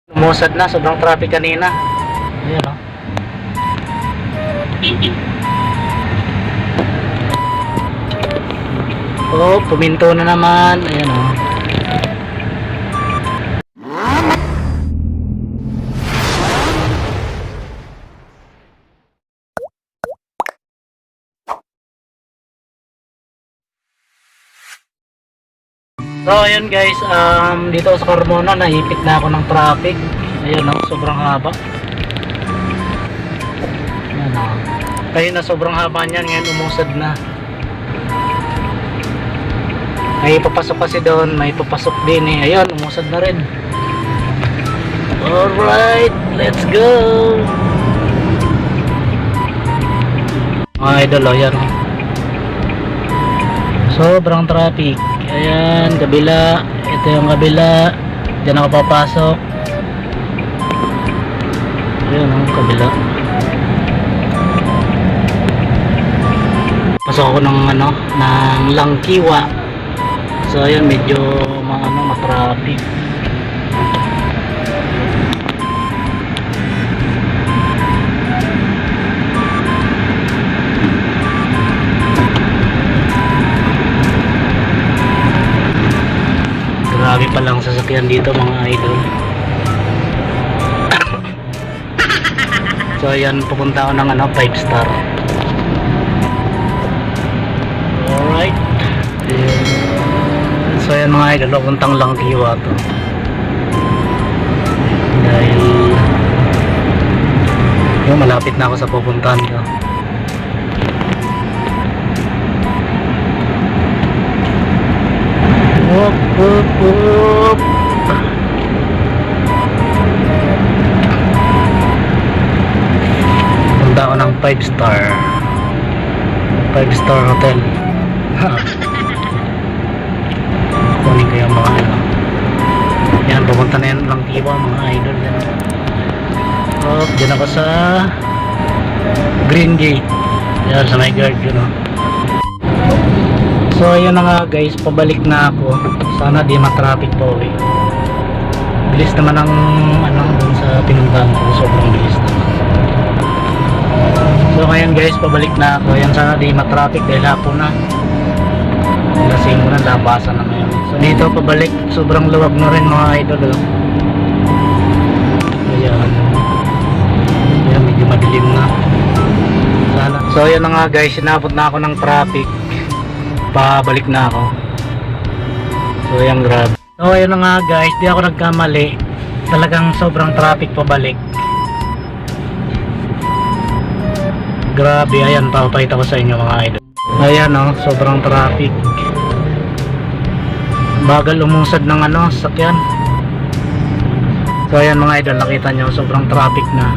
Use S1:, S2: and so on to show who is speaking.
S1: Umusad na, sobrang traffic kanina. Ayan oh. Oh, puminto na naman. Ayan oh. So ayun guys, dito sa Carmona naipit na ako ng traffic. Ayun oh, sobrang haba. Ayan oh. Kaya na sobrang haba niyan, ngayon umusad na. May papasok kasi doon, may papasok din eh. Ayun, umusad na rin. Alright, let's go. Mga idol oh, yan oh. Sobrang traffic. Ayan, kabila. Ito yung kabila. Diyan ako papasok. Ayan ang kabila. Pasok ako ng ano, ng Langkiwa. So ayan, medyo matraffic. Grabe pa lang sasakyan dito mga idol. So ayan, pupunta ako ng 5 star. Alright. So ayan mga idol, pupuntang Langkiwa to. Dahil yung malapit na ako sa pupuntahan ko. Up. Punta ako ng 5 star. 5 star hotel. Kunin ko yung mga ano. Yan, pupunta na yan lang Langkiwa mga idol yan. Up, dyan ako sa Green Gate. Yan, sa may guard yun oh. So ayun na nga guys, pabalik na ako. Sana di matraffic pa uwi. Bilis naman ang dun sa pinuntahan ko, sobrang bilis naman. So ngayon guys, pabalik na ako. Yan, sana di matraffic dahil hapon na. Lasing mo na, labasan na ngayon. So dito pabalik, sobrang luwag na rin mga idol oh. Ayan. Ayan, medyo madilim na. Sana. So ayan na nga guys, sinabot na ako ng traffic. Pabalik na ako. So ayan, grabe. So ayun na nga guys, di ako nagkamali. Talagang sobrang traffic pabalik. Grabe, ayan, papakita ko sa inyo mga idol. Ayan oh, sobrang traffic. Bagal umusad ng sasakyan. So ayan mga idol, nakita nyo, sobrang traffic na.